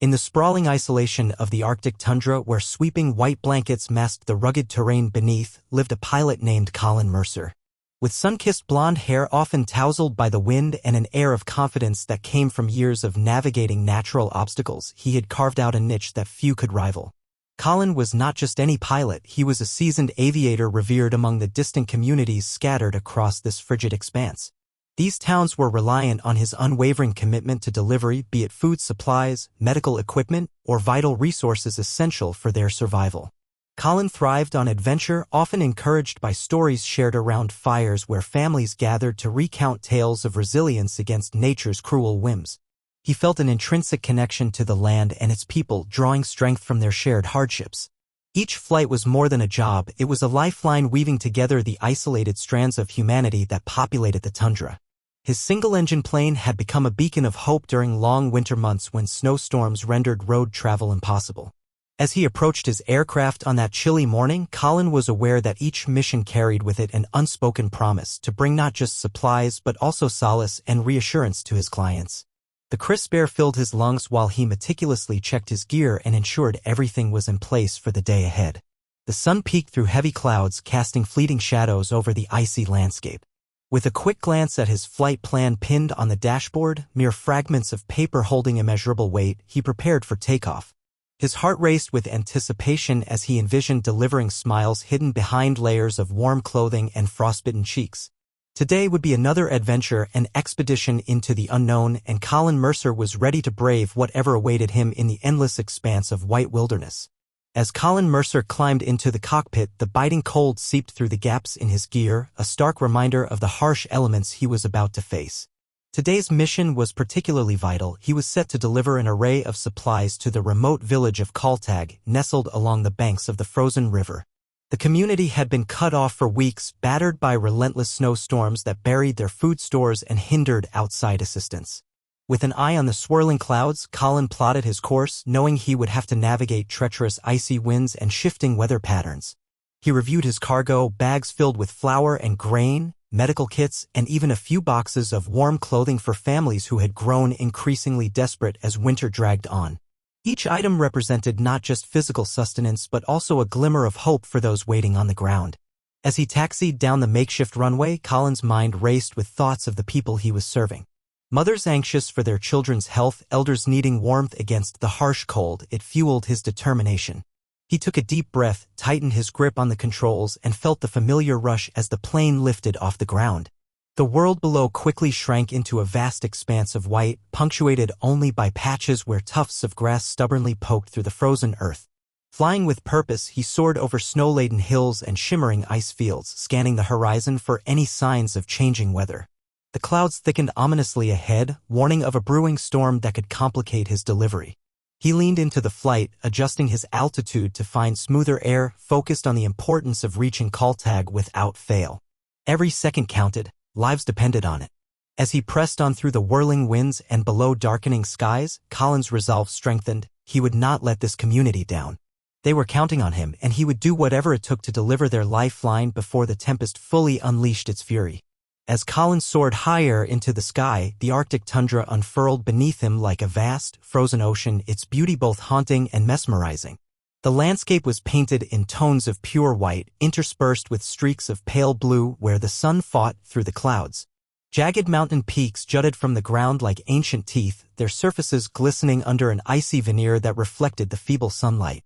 In the sprawling isolation of the Arctic tundra where sweeping white blankets masked the rugged terrain beneath, lived a pilot named Colin Mercer. With sun-kissed blonde hair often tousled by the wind and an air of confidence that came from years of navigating natural obstacles, he had carved out a niche that few could rival. Colin was not just any pilot, he was a seasoned aviator revered among the distant communities scattered across this frigid expanse. These towns were reliant on his unwavering commitment to delivery, be it food supplies, medical equipment, or vital resources essential for their survival. Colin thrived on adventure, often encouraged by stories shared around fires where families gathered to recount tales of resilience against nature's cruel whims. He felt an intrinsic connection to the land and its people, drawing strength from their shared hardships. Each flight was more than a job, it was a lifeline weaving together the isolated strands of humanity that populated the tundra. His single-engine plane had become a beacon of hope during long winter months when snowstorms rendered road travel impossible. As he approached his aircraft on that chilly morning, Colin was aware that each mission carried with it an unspoken promise to bring not just supplies but also solace and reassurance to his clients. The crisp air filled his lungs while he meticulously checked his gear and ensured everything was in place for the day ahead. The sun peeked through heavy clouds, casting fleeting shadows over the icy landscape. With a quick glance at his flight plan pinned on the dashboard, mere fragments of paper holding immeasurable weight, he prepared for takeoff. His heart raced with anticipation as he envisioned delivering smiles hidden behind layers of warm clothing and frostbitten cheeks. Today would be another adventure, an expedition into the unknown, and Colin Mercer was ready to brave whatever awaited him in the endless expanse of white wilderness. As Colin Mercer climbed into the cockpit, the biting cold seeped through the gaps in his gear, a stark reminder of the harsh elements he was about to face. Today's mission was particularly vital. He was set to deliver an array of supplies to the remote village of Kaltag, nestled along the banks of the frozen river. The community had been cut off for weeks, battered by relentless snowstorms that buried their food stores and hindered outside assistance. With an eye on the swirling clouds, Colin plotted his course, knowing he would have to navigate treacherous icy winds and shifting weather patterns. He reviewed his cargo, bags filled with flour and grain, medical kits, and even a few boxes of warm clothing for families who had grown increasingly desperate as winter dragged on. Each item represented not just physical sustenance but also a glimmer of hope for those waiting on the ground. As he taxied down the makeshift runway, Colin's mind raced with thoughts of the people he was serving. Mothers anxious for their children's health, elders needing warmth against the harsh cold, it fueled his determination. He took a deep breath, tightened his grip on the controls, and felt the familiar rush as the plane lifted off the ground. The world below quickly shrank into a vast expanse of white, punctuated only by patches where tufts of grass stubbornly poked through the frozen earth. Flying with purpose, he soared over snow-laden hills and shimmering ice fields, scanning the horizon for any signs of changing weather. The clouds thickened ominously ahead, warning of a brewing storm that could complicate his delivery. He leaned into the flight, adjusting his altitude to find smoother air, focused on the importance of reaching Kaltag without fail. Every second counted, lives depended on it. As he pressed on through the whirling winds and below darkening skies, Colin's resolve strengthened. He would not let this community down. They were counting on him, and he would do whatever it took to deliver their lifeline before the tempest fully unleashed its fury. As Colin soared higher into the sky, the Arctic tundra unfurled beneath him like a vast, frozen ocean, its beauty both haunting and mesmerizing. The landscape was painted in tones of pure white, interspersed with streaks of pale blue where the sun fought through the clouds. Jagged mountain peaks jutted from the ground like ancient teeth, their surfaces glistening under an icy veneer that reflected the feeble sunlight.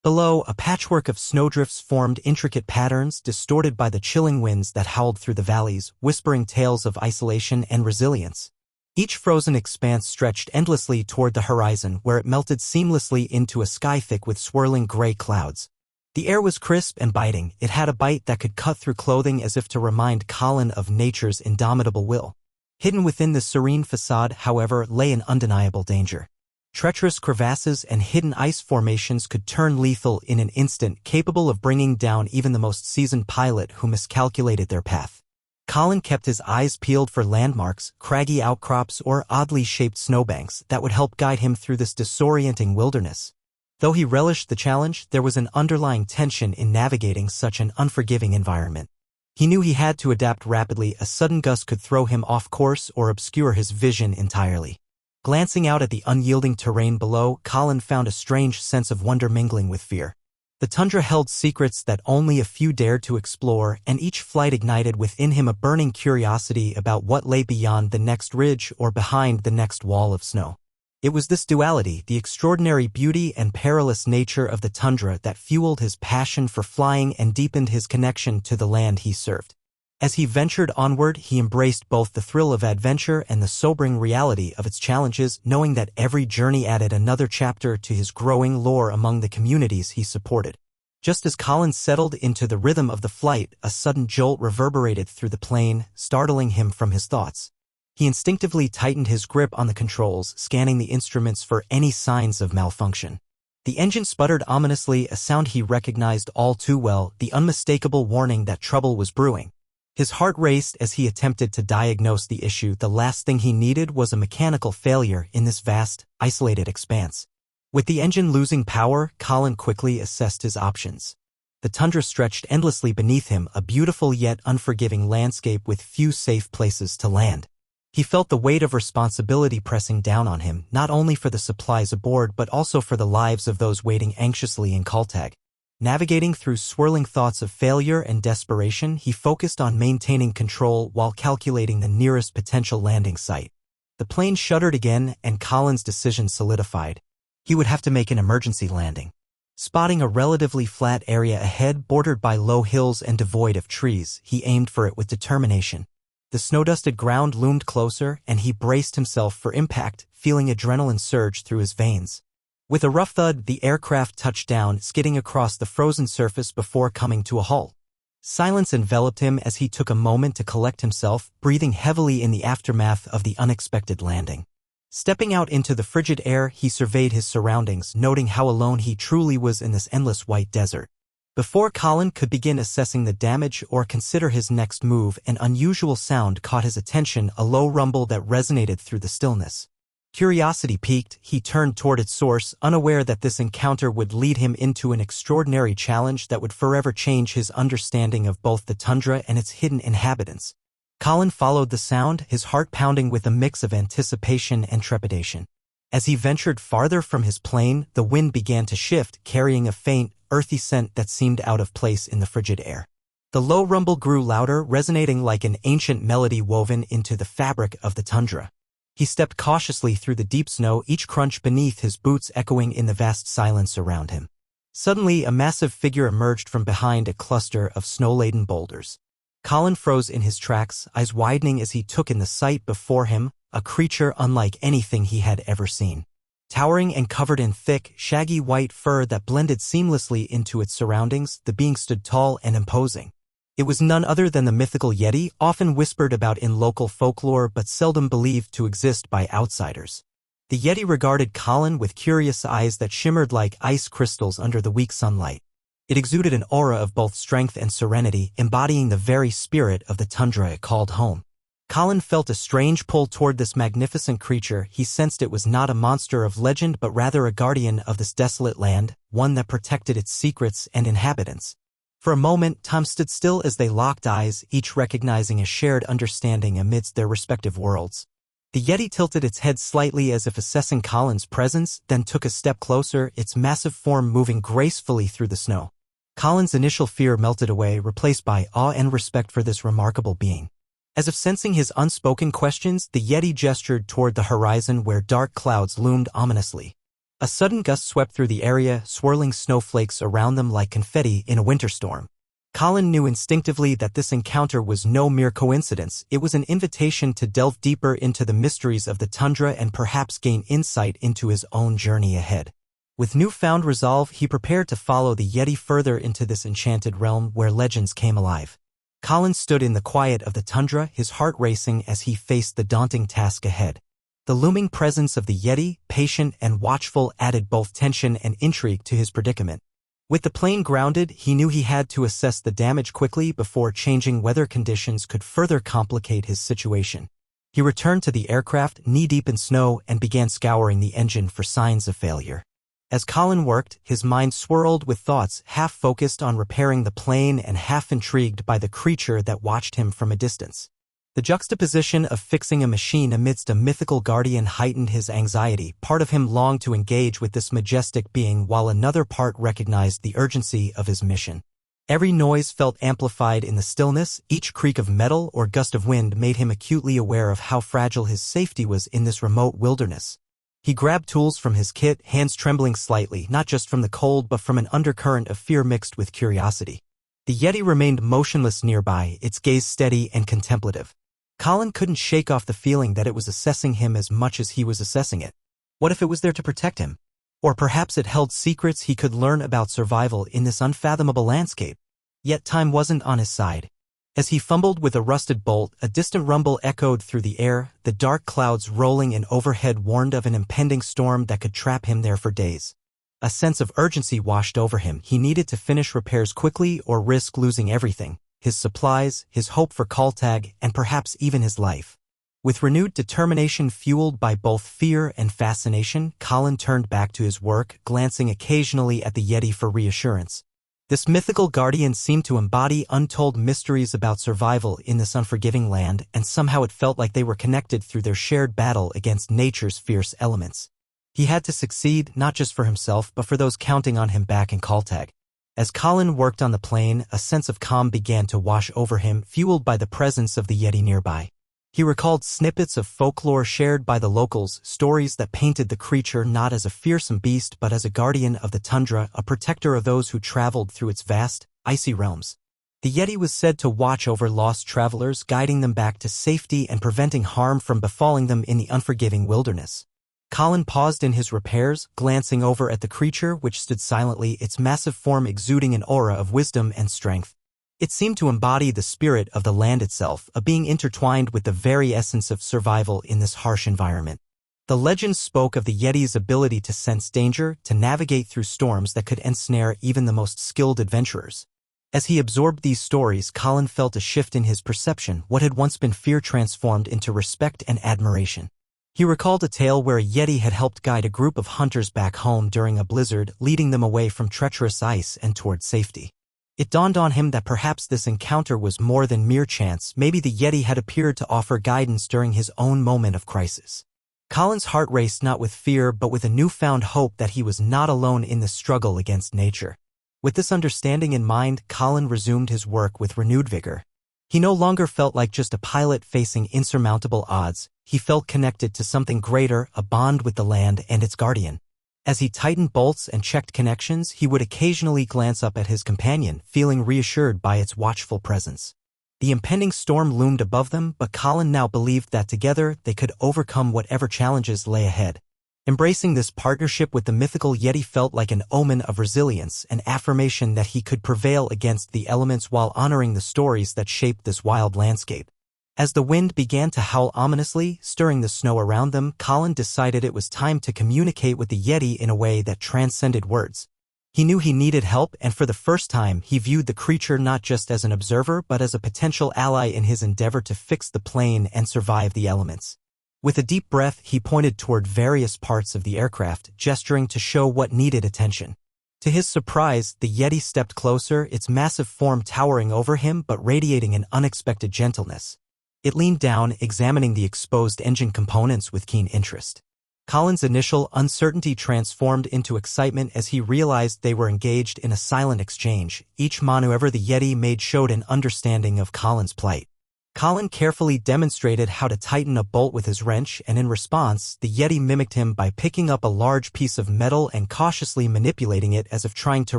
Below, a patchwork of snowdrifts formed intricate patterns distorted by the chilling winds that howled through the valleys, whispering tales of isolation and resilience. Each frozen expanse stretched endlessly toward the horizon, where it melted seamlessly into a sky thick with swirling gray clouds. The air was crisp and biting. It had a bite that could cut through clothing as if to remind Colin of nature's indomitable will. Hidden within the serene facade, however, lay an undeniable danger. Treacherous crevasses and hidden ice formations could turn lethal in an instant, capable of bringing down even the most seasoned pilot who miscalculated their path. Colin kept his eyes peeled for landmarks, craggy outcrops, or oddly shaped snowbanks that would help guide him through this disorienting wilderness. Though he relished the challenge, there was an underlying tension in navigating such an unforgiving environment. He knew he had to adapt rapidly. A sudden gust could throw him off course or obscure his vision entirely. Glancing out at the unyielding terrain below, Colin found a strange sense of wonder mingling with fear. The tundra held secrets that only a few dared to explore, and each flight ignited within him a burning curiosity about what lay beyond the next ridge or behind the next wall of snow. It was this duality, the extraordinary beauty and perilous nature of the tundra, that fueled his passion for flying and deepened his connection to the land he served. As he ventured onward, he embraced both the thrill of adventure and the sobering reality of its challenges, knowing that every journey added another chapter to his growing lore among the communities he supported. Just as Colin settled into the rhythm of the flight, a sudden jolt reverberated through the plane, startling him from his thoughts. He instinctively tightened his grip on the controls, scanning the instruments for any signs of malfunction. The engine sputtered ominously, a sound he recognized all too well, the unmistakable warning that trouble was brewing. His heart raced as he attempted to diagnose the issue. The last thing he needed was a mechanical failure in this vast, isolated expanse. With the engine losing power, Colin quickly assessed his options. The tundra stretched endlessly beneath him, a beautiful yet unforgiving landscape with few safe places to land. He felt the weight of responsibility pressing down on him, not only for the supplies aboard but also for the lives of those waiting anxiously in Caltag. Navigating through swirling thoughts of failure and desperation, he focused on maintaining control while calculating the nearest potential landing site. The plane shuddered again, and Colin's decision solidified. He would have to make an emergency landing. Spotting a relatively flat area ahead bordered by low hills and devoid of trees, he aimed for it with determination. The snow-dusted ground loomed closer, and he braced himself for impact, feeling adrenaline surge through his veins. With a rough thud, the aircraft touched down, skidding across the frozen surface before coming to a halt. Silence enveloped him as he took a moment to collect himself, breathing heavily in the aftermath of the unexpected landing. Stepping out into the frigid air, he surveyed his surroundings, noting how alone he truly was in this endless white desert. Before Colin could begin assessing the damage or consider his next move, an unusual sound caught his attention, a low rumble that resonated through the stillness. Curiosity piqued, he turned toward its source, unaware that this encounter would lead him into an extraordinary challenge that would forever change his understanding of both the tundra and its hidden inhabitants. Colin followed the sound, his heart pounding with a mix of anticipation and trepidation. As he ventured farther from his plane, the wind began to shift, carrying a faint, earthy scent that seemed out of place in the frigid air. The low rumble grew louder, resonating like an ancient melody woven into the fabric of the tundra. He stepped cautiously through the deep snow, each crunch beneath his boots echoing in the vast silence around him. Suddenly, a massive figure emerged from behind a cluster of snow-laden boulders. Colin froze in his tracks, eyes widening as he took in the sight before him, a creature unlike anything he had ever seen. Towering and covered in thick, shaggy white fur that blended seamlessly into its surroundings, the being stood tall and imposing. It was none other than the mythical Yeti, often whispered about in local folklore but seldom believed to exist by outsiders. The Yeti regarded Colin with curious eyes that shimmered like ice crystals under the weak sunlight. It exuded an aura of both strength and serenity, embodying the very spirit of the tundra it called home. Colin felt a strange pull toward this magnificent creature. He sensed it was not a monster of legend but rather a guardian of this desolate land, one that protected its secrets and inhabitants. For a moment, Tom stood still as they locked eyes, each recognizing a shared understanding amidst their respective worlds. The Yeti tilted its head slightly as if assessing Colin's presence, then took a step closer, its massive form moving gracefully through the snow. Colin's initial fear melted away, replaced by awe and respect for this remarkable being. As if sensing his unspoken questions, the Yeti gestured toward the horizon where dark clouds loomed ominously. A sudden gust swept through the area, swirling snowflakes around them like confetti in a winter storm. Colin knew instinctively that this encounter was no mere coincidence. It was an invitation to delve deeper into the mysteries of the tundra and perhaps gain insight into his own journey ahead. With newfound resolve, he prepared to follow the Yeti further into this enchanted realm where legends came alive. Colin stood in the quiet of the tundra, his heart racing as he faced the daunting task ahead. The looming presence of the Yeti, patient and watchful, added both tension and intrigue to his predicament. With the plane grounded, he knew he had to assess the damage quickly before changing weather conditions could further complicate his situation. He returned to the aircraft, knee-deep in snow, and began scouring the engine for signs of failure. As Colin worked, his mind swirled with thoughts, half focused on repairing the plane and half intrigued by the creature that watched him from a distance. The juxtaposition of fixing a machine amidst a mythical guardian heightened his anxiety. Part of him longed to engage with this majestic being while another part recognized the urgency of his mission. Every noise felt amplified in the stillness. Each creak of metal or gust of wind made him acutely aware of how fragile his safety was in this remote wilderness. He grabbed tools from his kit, hands trembling slightly, not just from the cold but from an undercurrent of fear mixed with curiosity. The Yeti remained motionless nearby, its gaze steady and contemplative. Colin couldn't shake off the feeling that it was assessing him as much as he was assessing it. What if it was there to protect him? Or perhaps it held secrets he could learn about survival in this unfathomable landscape. Yet time wasn't on his side. As he fumbled with a rusted bolt, a distant rumble echoed through the air. The dark clouds rolling in overhead warned of an impending storm that could trap him there for days. A sense of urgency washed over him. He needed to finish repairs quickly or risk losing everything: his supplies, his hope for Kaltag, and perhaps even his life. With renewed determination fueled by both fear and fascination, Colin turned back to his work, glancing occasionally at the Yeti for reassurance. This mythical guardian seemed to embody untold mysteries about survival in this unforgiving land, and somehow it felt like they were connected through their shared battle against nature's fierce elements. He had to succeed, not just for himself, but for those counting on him back in Kaltag. As Colin worked on the plane, a sense of calm began to wash over him, fueled by the presence of the Yeti nearby. He recalled snippets of folklore shared by the locals, stories that painted the creature not as a fearsome beast but as a guardian of the tundra, a protector of those who traveled through its vast, icy realms. The Yeti was said to watch over lost travelers, guiding them back to safety and preventing harm from befalling them in the unforgiving wilderness. Colin paused in his repairs, glancing over at the creature which stood silently, its massive form exuding an aura of wisdom and strength. It seemed to embody the spirit of the land itself, a being intertwined with the very essence of survival in this harsh environment. The legends spoke of the Yeti's ability to sense danger, to navigate through storms that could ensnare even the most skilled adventurers. As he absorbed these stories, Colin felt a shift in his perception. What had once been fear transformed into respect and admiration. He recalled a tale where a Yeti had helped guide a group of hunters back home during a blizzard, leading them away from treacherous ice and toward safety. It dawned on him that perhaps this encounter was more than mere chance. Maybe the Yeti had appeared to offer guidance during his own moment of crisis. Colin's heart raced not with fear but with a newfound hope that he was not alone in the struggle against nature. With this understanding in mind, Colin resumed his work with renewed vigor. He no longer felt like just a pilot facing insurmountable odds. He felt connected to something greater, a bond with the land and its guardian. As he tightened bolts and checked connections, he would occasionally glance up at his companion, feeling reassured by its watchful presence. The impending storm loomed above them, but Colin now believed that together they could overcome whatever challenges lay ahead. Embracing this partnership with the mythical Yeti felt like an omen of resilience, an affirmation that he could prevail against the elements while honoring the stories that shaped this wild landscape. As the wind began to howl ominously, stirring the snow around them, Colin decided it was time to communicate with the Yeti in a way that transcended words. He knew he needed help, and for the first time, he viewed the creature not just as an observer but as a potential ally in his endeavor to fix the plane and survive the elements. With a deep breath, he pointed toward various parts of the aircraft, gesturing to show what needed attention. To his surprise, the Yeti stepped closer, its massive form towering over him but radiating an unexpected gentleness. It leaned down, examining the exposed engine components with keen interest. Colin's initial uncertainty transformed into excitement as he realized they were engaged in a silent exchange. Each maneuver the Yeti made showed an understanding of Colin's plight. Colin carefully demonstrated how to tighten a bolt with his wrench, and in response, the Yeti mimicked him by picking up a large piece of metal and cautiously manipulating it as if trying to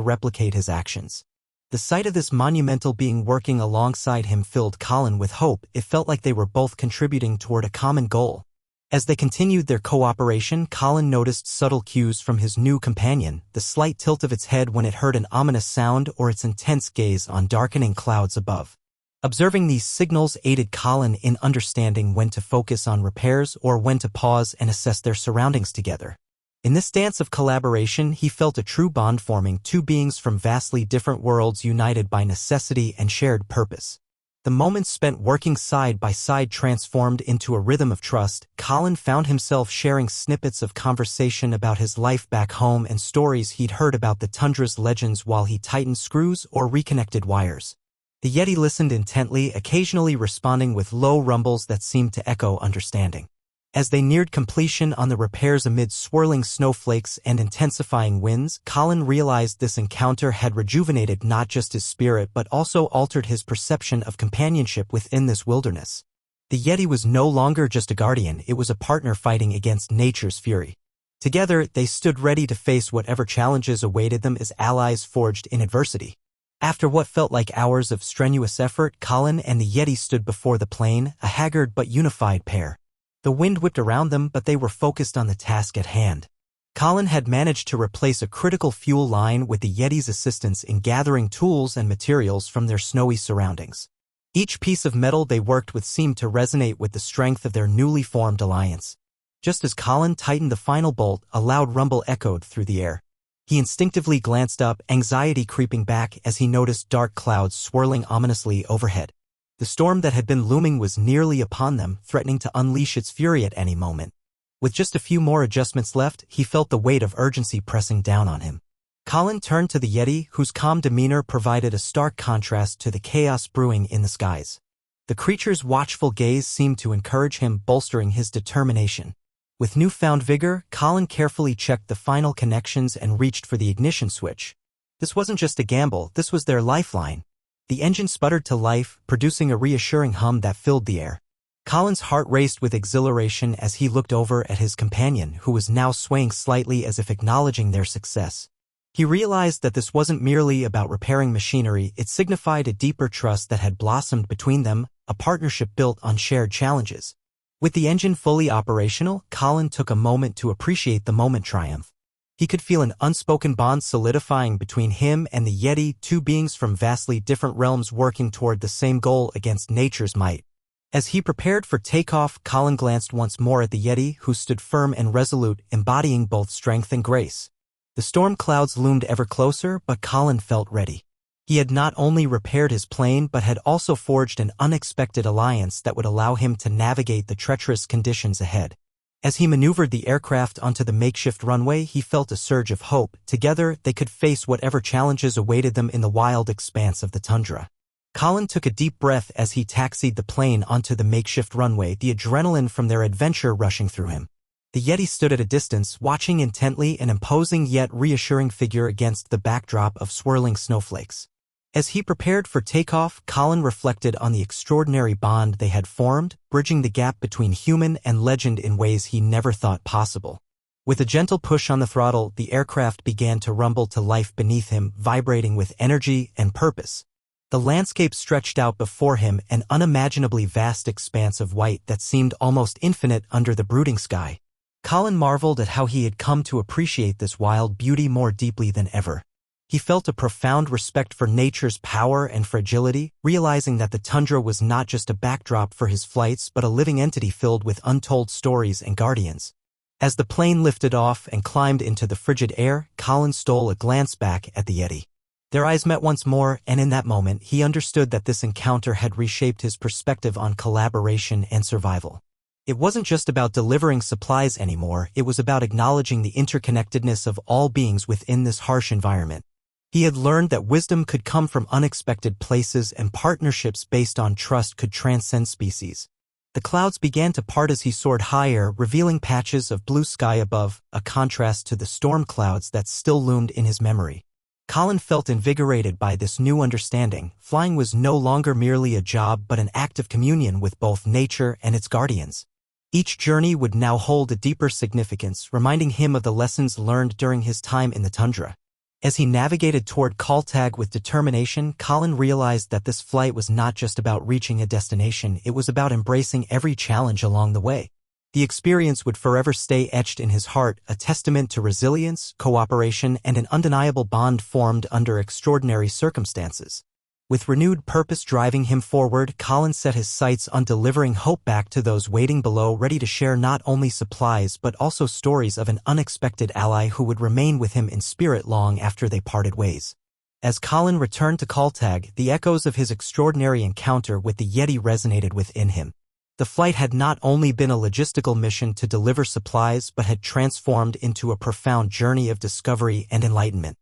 replicate his actions. The sight of this monumental being working alongside him filled Colin with hope. It felt like they were both contributing toward a common goal. As they continued their cooperation, Colin noticed subtle cues from his new companion, the slight tilt of its head when it heard an ominous sound or its intense gaze on darkening clouds above. Observing these signals aided Colin in understanding when to focus on repairs or when to pause and assess their surroundings together. In this dance of collaboration, he felt a true bond forming, two beings from vastly different worlds united by necessity and shared purpose. The moments spent working side by side transformed into a rhythm of trust. Colin found himself sharing snippets of conversation about his life back home and stories he'd heard about the tundra's legends while he tightened screws or reconnected wires. The Yeti listened intently, occasionally responding with low rumbles that seemed to echo understanding. As they neared completion on the repairs amid swirling snowflakes and intensifying winds, Colin realized this encounter had rejuvenated not just his spirit but also altered his perception of companionship within this wilderness. The Yeti was no longer just a guardian, it was a partner fighting against nature's fury. Together, they stood ready to face whatever challenges awaited them as allies forged in adversity. After what felt like hours of strenuous effort, Colin and the Yeti stood before the plain, a haggard but unified pair. The wind whipped around them, but they were focused on the task at hand. Colin had managed to replace a critical fuel line with the Yeti's assistance in gathering tools and materials from their snowy surroundings. Each piece of metal they worked with seemed to resonate with the strength of their newly formed alliance. Just as Colin tightened the final bolt, a loud rumble echoed through the air. He instinctively glanced up, anxiety creeping back as he noticed dark clouds swirling ominously overhead. The storm that had been looming was nearly upon them, threatening to unleash its fury at any moment. With just a few more adjustments left, he felt the weight of urgency pressing down on him. Colin turned to the Yeti, whose calm demeanor provided a stark contrast to the chaos brewing in the skies. The creature's watchful gaze seemed to encourage him, bolstering his determination. With newfound vigor, Colin carefully checked the final connections and reached for the ignition switch. This wasn't just a gamble, this was their lifeline. The engine sputtered to life, producing a reassuring hum that filled the air. Colin's heart raced with exhilaration as he looked over at his companion, who was now swaying slightly as if acknowledging their success. He realized that this wasn't merely about repairing machinery, it signified a deeper trust that had blossomed between them, a partnership built on shared challenges. With the engine fully operational, Colin took a moment to appreciate the moment triumph. He could feel an unspoken bond solidifying between him and the Yeti, two beings from vastly different realms working toward the same goal against nature's might. As he prepared for takeoff, Colin glanced once more at the Yeti, who stood firm and resolute, embodying both strength and grace. The storm clouds loomed ever closer, but Colin felt ready. He had not only repaired his plane but had also forged an unexpected alliance that would allow him to navigate the treacherous conditions ahead. As he maneuvered the aircraft onto the makeshift runway, he felt a surge of hope. Together, they could face whatever challenges awaited them in the wild expanse of the tundra. Colin took a deep breath as he taxied the plane onto the makeshift runway, the adrenaline from their adventure rushing through him. The Yeti stood at a distance, watching intently, an imposing yet reassuring figure against the backdrop of swirling snowflakes. As he prepared for takeoff, Colin reflected on the extraordinary bond they had formed, bridging the gap between human and legend in ways he never thought possible. With a gentle push on the throttle, the aircraft began to rumble to life beneath him, vibrating with energy and purpose. The landscape stretched out before him, an unimaginably vast expanse of white that seemed almost infinite under the brooding sky. Colin marveled at how he had come to appreciate this wild beauty more deeply than ever. He felt a profound respect for nature's power and fragility, realizing that the tundra was not just a backdrop for his flights but a living entity filled with untold stories and guardians. As the plane lifted off and climbed into the frigid air, Colin stole a glance back at the Yeti. Their eyes met once more, and in that moment he understood that this encounter had reshaped his perspective on collaboration and survival. It wasn't just about delivering supplies anymore, it was about acknowledging the interconnectedness of all beings within this harsh environment. He had learned that wisdom could come from unexpected places and partnerships based on trust could transcend species. The clouds began to part as he soared higher, revealing patches of blue sky above, a contrast to the storm clouds that still loomed in his memory. Colin felt invigorated by this new understanding. Flying was no longer merely a job but an act of communion with both nature and its guardians. Each journey would now hold a deeper significance, reminding him of the lessons learned during his time in the tundra. As he navigated toward Kaltag with determination, Colin realized that this flight was not just about reaching a destination, it was about embracing every challenge along the way. The experience would forever stay etched in his heart, a testament to resilience, cooperation, and an undeniable bond formed under extraordinary circumstances. With renewed purpose driving him forward, Colin set his sights on delivering hope back to those waiting below, ready to share not only supplies but also stories of an unexpected ally who would remain with him in spirit long after they parted ways. As Colin returned to Kaltag, the echoes of his extraordinary encounter with the Yeti resonated within him. The flight had not only been a logistical mission to deliver supplies but had transformed into a profound journey of discovery and enlightenment.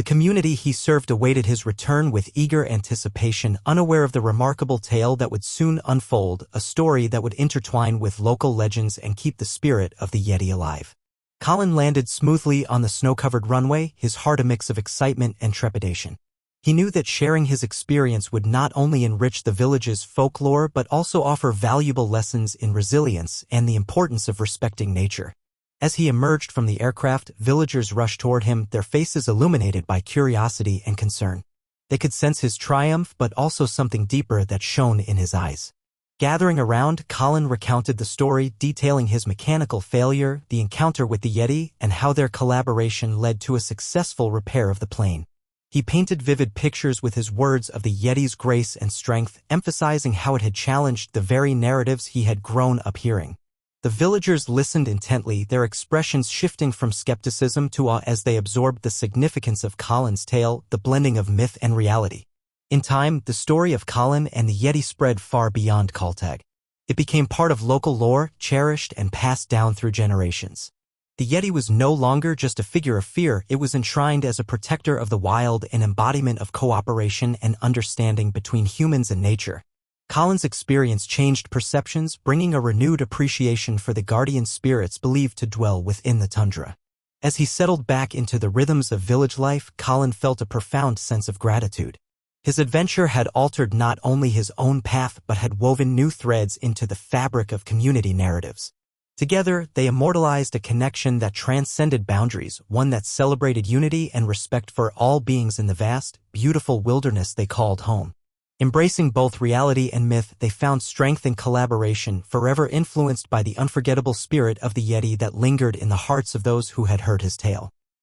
The community he served awaited his return with eager anticipation, unaware of the remarkable tale that would soon unfold, a story that would intertwine with local legends and keep the spirit of the Yeti alive. Colin landed smoothly on the snow-covered runway, his heart a mix of excitement and trepidation. He knew that sharing his experience would not only enrich the village's folklore but also offer valuable lessons in resilience and the importance of respecting nature. As he emerged from the aircraft, villagers rushed toward him, their faces illuminated by curiosity and concern. They could sense his triumph but also something deeper that shone in his eyes. Gathering around, Colin recounted the story, detailing his mechanical failure, the encounter with the Yeti, and how their collaboration led to a successful repair of the plane. He painted vivid pictures with his words of the Yeti's grace and strength, emphasizing how it had challenged the very narratives he had grown up hearing. The villagers listened intently, their expressions shifting from skepticism to awe as they absorbed the significance of Colin's tale, the blending of myth and reality. In time, the story of Colin and the Yeti spread far beyond Caltech. It became part of local lore, cherished and passed down through generations. The Yeti was no longer just a figure of fear, it was enshrined as a protector of the wild, an embodiment of cooperation and understanding between humans and nature. Colin's experience changed perceptions, bringing a renewed appreciation for the guardian spirits believed to dwell within the tundra. As he settled back into the rhythms of village life, Colin felt a profound sense of gratitude. His adventure had altered not only his own path but had woven new threads into the fabric of community narratives. Together, they immortalized a connection that transcended boundaries, one that celebrated unity and respect for all beings in the vast, beautiful wilderness they called home. Embracing both reality and myth, they found strength in collaboration, forever influenced by the unforgettable spirit of the Yeti that lingered in the hearts of those who had heard his tale.